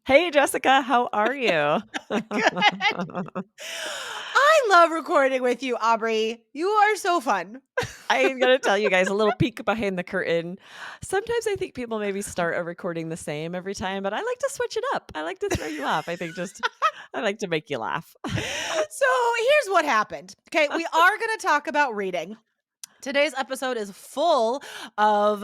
Hey, Jessica, how are you? Good. I love recording with you, Aubrey. You are so fun. I'm gonna tell you guys a little peek behind the curtain. Sometimes I think people maybe start a recording the same every time, but I like to switch it up. I like to throw you off. I like to make you laugh. So here's what happened. Okay, we are going to talk about reading. Today's episode is full of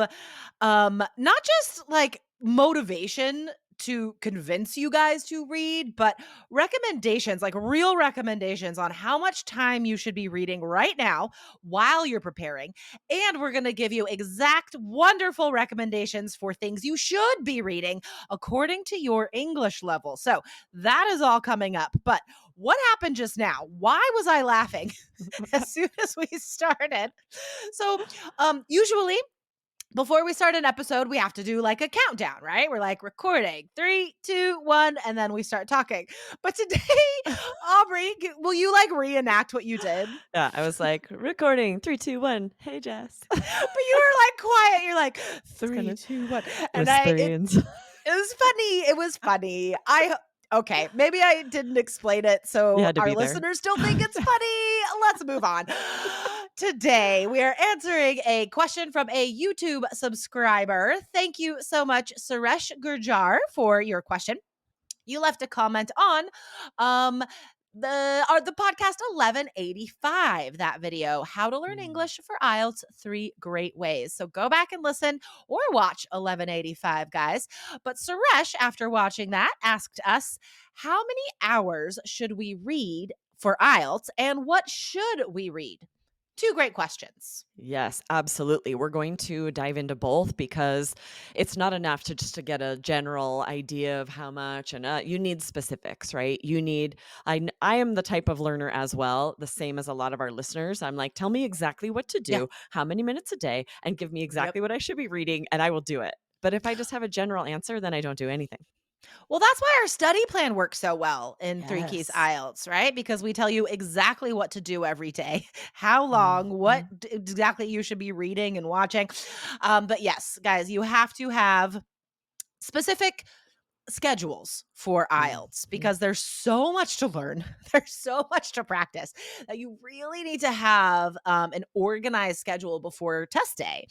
not just like motivation to convince you guys to read, but recommendations, like real recommendations on how much time you should be reading right now while you're preparing. And we're going to give you exact wonderful recommendations for things you should be reading according to your English level. So, that is all coming up. But what happened just now? Why was I laughing as soon as we started? So, usually before we start an episode, we have to do like a countdown, right? We're like recording 3, 2, 1, and then we start talking. But today, Aubrey, will you like reenact what you did? Yeah, I was like, recording 3, 2, 1. Hey, Jess. But you were like quiet. You're like It's kind three, of two, one, and whispering. it was funny. It was funny. Okay, maybe I didn't explain it You so had to our be there. listeners still think it's funny. Let's move on. Today, we are answering a question from a YouTube subscriber. Thank you so much, Suresh Gurjar, for your question. You left a comment on um the podcast 1185, that video, how to learn Mm. English for IELTS 3 great ways. So go back and listen or watch 1185, guys. But Suresh, after watching that, asked us, how many hours should we read for IELTS and what should we read? Two great questions. Yes, absolutely. We're going to dive into both because it's not enough to just to get a general idea of how much and you need specifics, right? I am the type of learner as well, the same as a lot of our listeners. I'm like, tell me exactly what to Yeah. do, how many minutes a day, and give me Yep. exactly what I should be reading and I will do it. But if I just have a general answer, then I don't do anything. Well, that's why our study plan works so well in Three Keys Yes. IELTS, right? Because we tell you exactly what to do every day, how long, Mhm. exactly you should be reading and watching. But yes, guys, you have to have specific schedules for IELTS Mhm. because there's so much to learn. There's so much to practice that you really need to have an organized schedule before test day.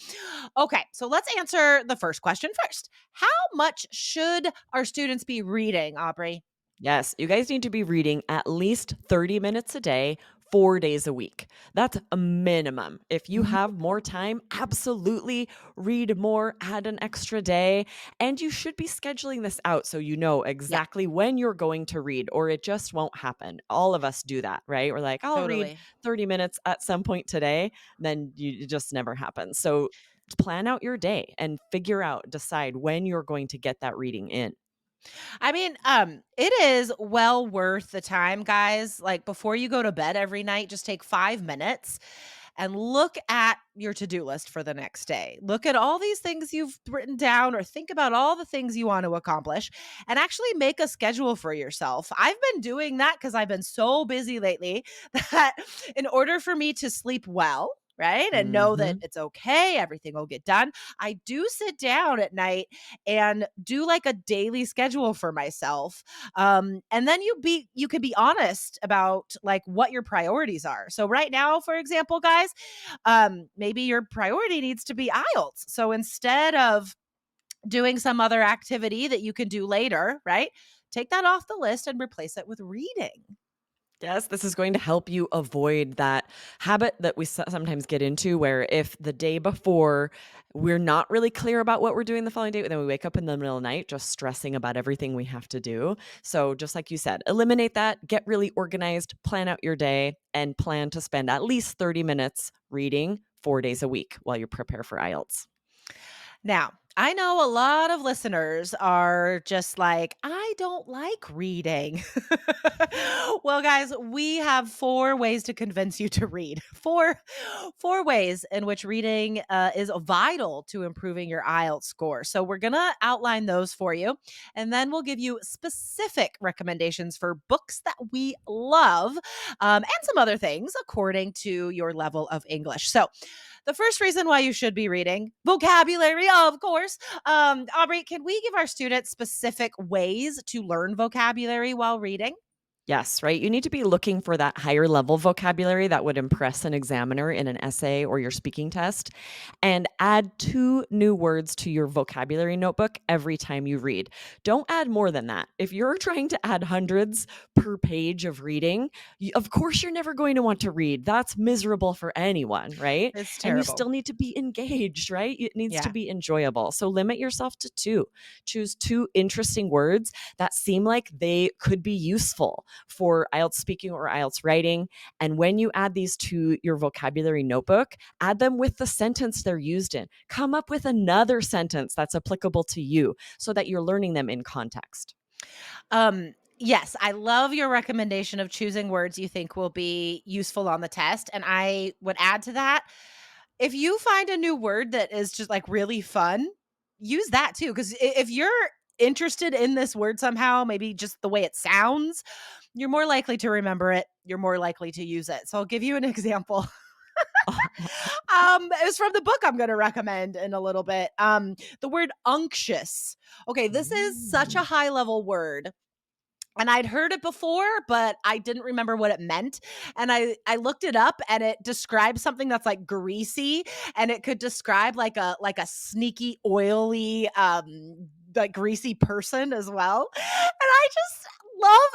Okay, so let's answer the first question first. How much should our students be reading, Aubrey? Yes, you guys need to be reading at least 30 minutes a day, 4 days a week. That's a minimum. If you have more time, absolutely read more, add an extra day, and you should be scheduling this out so you know Yeah, exactly when you're going to read or it just won't happen. All of us do that, right? We're like, I'll read totally. 30 minutes at some point today, then it just never happens. So plan out your day and decide when you're going to get that reading in. I mean, it is well worth the time, guys. Like before you go to bed every night, just take 5 minutes and look at your to-do list for the next day. Look at all these things you've written down or think about all the things you want to accomplish and actually make a schedule for yourself. I've been doing that because I've been so busy lately that in order for me to sleep well, right, and know that Mhm. it's okay, everything will get done, I do sit down at night and do like a daily schedule for myself. And then you can be honest about like what your priorities are. So right now, for example, guys, maybe your priority needs to be IELTS. So instead of doing some other activity that you can do later, right? Take that off the list and replace it with reading. Yes, this is going to help you avoid that habit that we sometimes get into where if the day before we're not really clear about what we're doing the following day, then we wake up in the middle of the night just stressing about everything we have to do. So, just like you said, eliminate that, get really organized, plan out your day, and plan to spend at least 30 minutes reading 4 days a week while you prepare for IELTS. Now, I know a lot of listeners are just like, I don't like reading. Well, guys, we have 4 ways to convince you to read. Four ways in which reading is vital to improving your IELTS score. So we're gonna outline those for you, and then we'll give you specific recommendations for books that we love, and some other things according to your level of English. So The first reason why you should be reading vocabulary, of course. Aubrey, can we give our students specific ways to learn vocabulary while reading? Yes, right? You need to be looking for that higher level vocabulary that would impress an examiner in an essay or your speaking test, and add 2 new words to your vocabulary notebook every time you read. Don't add more than that. If you're trying to add hundreds per page of reading, of course you're never going to want to read. That's miserable for anyone, right? It's And you terrible. still need to be engaged, right? It needs to Yeah. be enjoyable. So limit yourself to 2. Choose 2 interesting words that seem like they could be useful for IELTS speaking or IELTS writing. And when you add these to your vocabulary notebook, add them with the sentence they're used in. Come up with another sentence that's applicable to you so that you're learning them in context. Yes, I love your recommendation of choosing words you think will be useful on the test. And I would add to that, if you find a new word that is just like really fun, use that too. Because if you're interested in this word somehow, maybe just the way it sounds, you're more likely to remember it. You're more likely to use it. So I'll give you an example. It was from the book I'm going to recommend in a little bit. The word unctuous. Okay, this is such a Mm. high level word, and I'd heard it before, but I didn't remember what it meant. And I looked it up, and it describes something that's like greasy, and it could describe like a sneaky, oily, like greasy person as well. And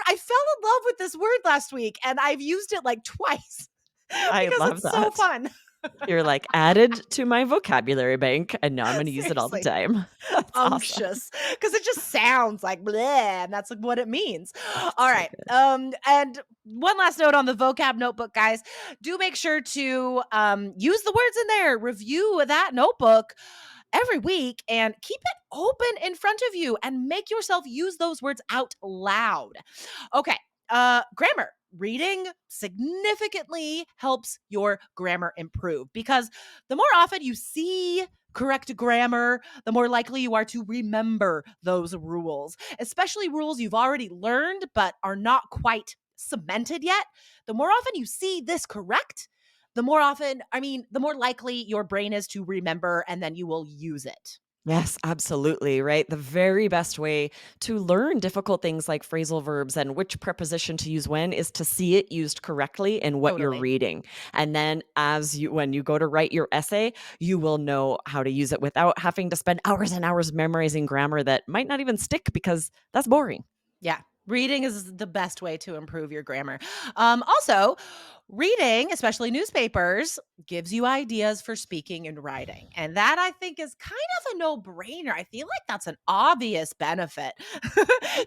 I fell in love with this word last week, and I've used it like twice I because love it's so that. fun. You're like added to my vocabulary bank, and now I'm going to use it all the Seriously. time. That's awesome. Unctuous, because it just sounds like bleh, and that's like what it means. All So right. And one last note on the vocab notebook, guys. Do make sure to use the words in there, review that notebook every week, and keep it open in front of you and make yourself use those words out loud. Okay. Grammar. Reading significantly helps your grammar improve because the more often you see correct grammar, the more likely you are to remember those rules, especially rules you've already learned but are not quite cemented yet. The more often you see this correct, the more likely your brain is to remember and then you will use it. yes, absolutely, right? The very best way to learn difficult things like phrasal verbs and which preposition to use when is to see it used correctly in what you're Totally. reading. And then when you go to write your essay, you will know how to use it without having to spend hours and hours memorizing grammar that might not even stick because that's boring. Yeah. Reading is the best way to improve your grammar. Also, reading, especially newspapers, gives you ideas for speaking and writing. And that I think is kind of a no brainer. I feel like that's an obvious benefit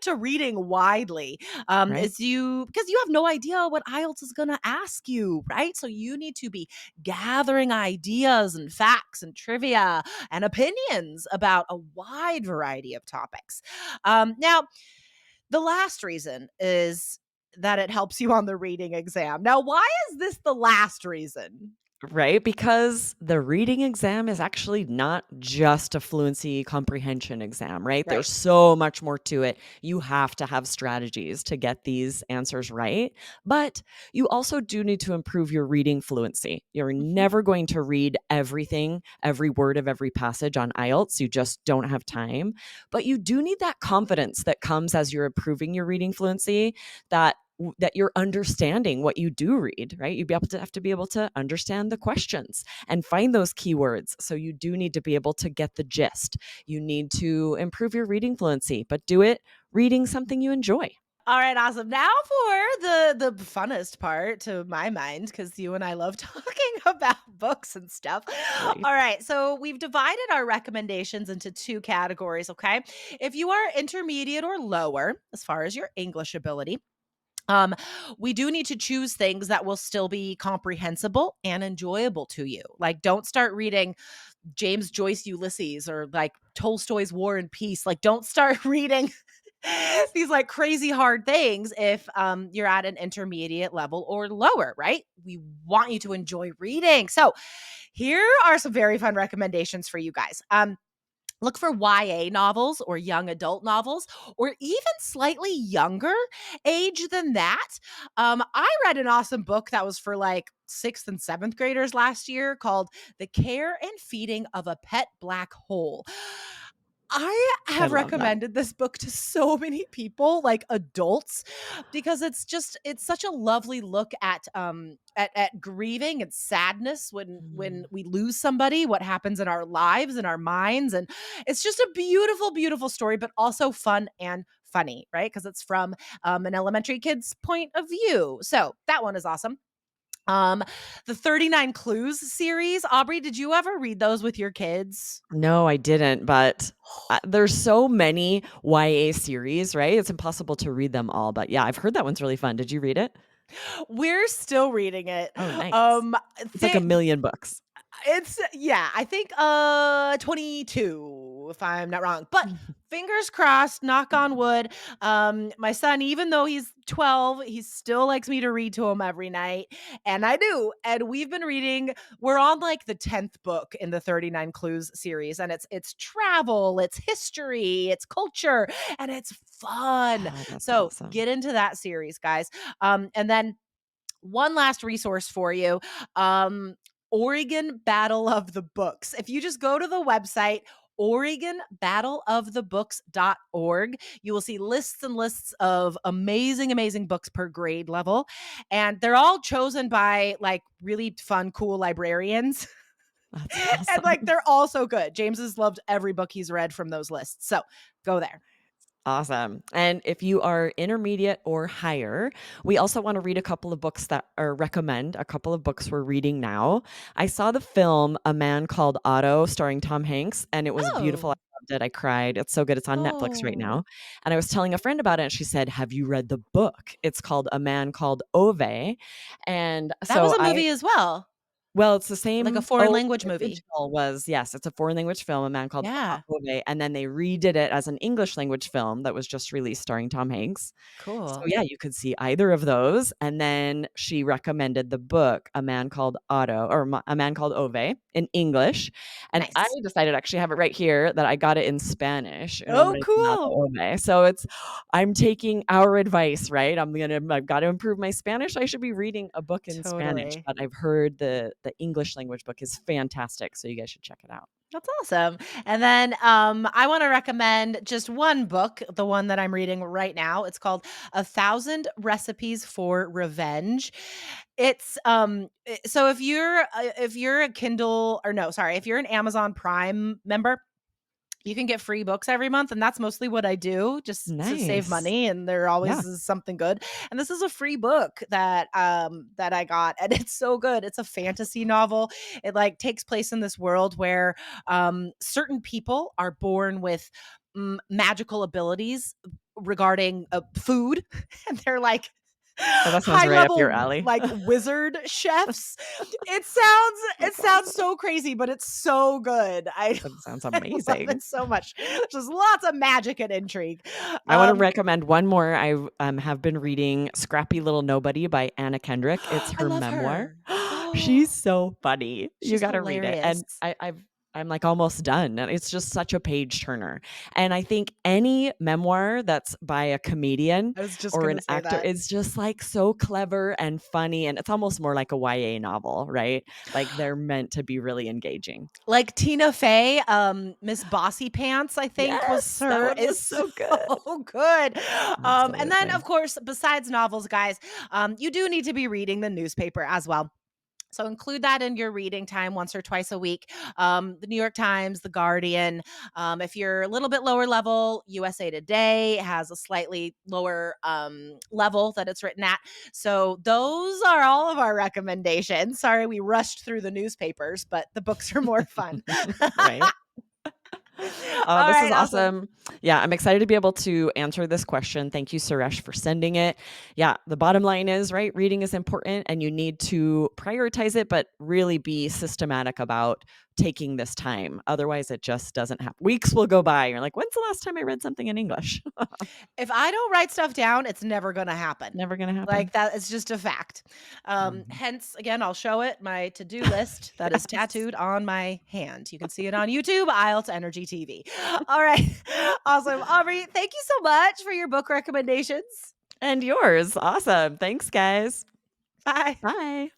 to reading widely. Right? Because you have no idea what IELTS is going to ask you, right? So you need to be gathering ideas and facts and trivia and opinions about a wide variety of topics. Now, the last reason is that it helps you on the reading exam. Now, why is this the last reason? Right? Because the reading exam is actually not just a fluency comprehension exam, right? Right. There's so much more to it. You have to have strategies to get these answers right. But you also do need to improve your reading fluency. You're Mhm. never going to read everything, every word of every passage on IELTS. You just don't have time. But you do need that confidence that comes as you're improving your reading fluency that you're understanding what you do read, right? You'd be able to have to be able to understand the questions and find those keywords. So you do need to be able to get the gist. You need to improve your reading fluency, but do it reading something you enjoy. All right, awesome. Now for the funnest part to my mind, because you and I love talking about books and stuff. Right. All right, so we've divided our recommendations into two categories. Okay, if you are intermediate or lower as far as your English ability, Um, we do need to choose things that will still be comprehensible and enjoyable to you. Like, don't start reading James Joyce Ulysses or like Tolstoy's War and Peace. Like, don't start reading these like crazy hard things if you're at an intermediate level or lower, right? We want you to enjoy reading. So, here are some very fun recommendations for you guys. Look for YA novels or young adult novels, or even slightly younger age than that. I read an awesome book that was for like sixth and seventh graders last year called The Care and Feeding of a Pet Black Hole. I I have love that. recommended this book to so many people, like adults, because it's such a lovely look at grieving and sadness when Mm. we lose somebody, what happens in our lives and our minds. And it's just a beautiful, beautiful story, but also fun and funny, right? Because it's from an elementary kid's point of view. So that one is awesome. Um, the 39 Clues series, Aubrey, did you ever read those with your kids? No, I didn't, but, there's so many YA series, right? It's impossible to read them all, but yeah, I've heard that one's really fun. Did you read it? We're still reading it. Oh, nice. Um, It's like a th million books. It's yeah, I think 22 if I'm not wrong. But fingers crossed, knock on wood. My son, even though he's 12, he still likes me to read to him every night, and I do. And we've been reading, we're on like the 10th book in the 39 Clues series, and it's travel, it's history, it's culture, and it's fun. Oh, that's So, awesome. get into that series, guys. And then one last resource for you. Um, Oregon Battle of the Books. If you just go to the website, OregonBattleOfTheBooks.org. You will see lists and lists of amazing, amazing books per grade level. And they're all chosen by like really fun, cool librarians. That's And awesome. like they're all so good. James has loved every book he's read from those lists. So go there. Awesome. And if you are intermediate or higher, we also want to read a couple of books that or recommend a couple of books we're reading now. I saw the film A Man Called Otto starring Tom Hanks, and it was beautiful. I Oh, loved it. I cried. It's so good. It's on Netflix right oh, now. And I was telling a friend about it, and she said, "Have you read the book? It's called A Man Called Ove." And that was so a movie as well, well, it's the like a same foreign oh, language the movie. original was yes, it's a foreign language film, A Man Called Yeah, Ove, and then they redid it as an English language film that was just released starring Tom Hanks. So, cool. yeah, you could see either of those, and then she recommended the book, A Man Called Otto or A Man Called Ove in English, and I Nice. decided actually I have it right here that I got it in Spanish, Un Oh, Hombre cool. Llamado Ove. So it's I'm taking our advice, right? I've gotta improve my Spanish, I should be reading a book in Spanish, Totally. but I've heard the English language book is fantastic, so you guys should check it out. That's awesome. And then I want to recommend just one book, the one that I'm reading right now. It's called A Thousand Recipes for Revenge. It's so if you're a Kindle or no, sorry, if you're an Amazon Prime member, you can get free books every month, and that's mostly what I do just to save Nice. money, and there Yeah. always is something good. And this is a free book that I got, and it's so good. It's a fantasy novel. It like takes place in this world where certain people are born with magical abilities regarding food, and they're like Oh, that sounds high right up your level alley. like wizard chefs. It That's sounds awesome. so crazy, but it's so good. I That sounds I love amazing. it so much. Just lots of magic and intrigue. I wanna Um, recommend one more. Have been reading Scrappy Little Nobody by Anna Kendrick. It's I her love memoir. her. She's Oh, so funny. You she's gotta read it, and hilarious. I'm, like, almost done, and it's just such a page turner, and I think any memoir that's by a comedian I was just or an gonna say actor that. is just, like, so clever and funny, and it's almost more like a YA novel, right? Like, they're meant to be really engaging. Like Tina Fey, Miss Bossy Pants, I think was Yes, that her, one is was so so good. good. And then of Absolutely. course, besides novels, guys, you do need to be reading the newspaper as well. So include that in your reading time once or twice a week. The New York Times, The Guardian. If you're a little bit lower level, USA Today has a slightly lower level that it's written at. So those are all of our recommendations. Sorry, we rushed through the newspapers, but the books are more fun. Right? Oh, All this is right, awesome. awesome. Yeah, I'm excited to be able to answer this question. Thank you, Suresh, for sending it. Yeah, the bottom line is, right, reading is important and you need to prioritize it, but really be systematic about taking this time. Otherwise, it just doesn't happen. Weeks will go by. You're like, when's the last time I read something in English? If I don't write stuff down, it's never gonna happen. Never going to Like, happen. that is just a fact. Mhm. Hence, again, I'll show it, my to-do list that is Yes. tattooed on my hand. You can see it on YouTube, IELTS Energy TV. All right. Awesome. Aubrey, thank you so much for your book recommendations. And yours. Awesome. Thanks, guys. Bye. Bye.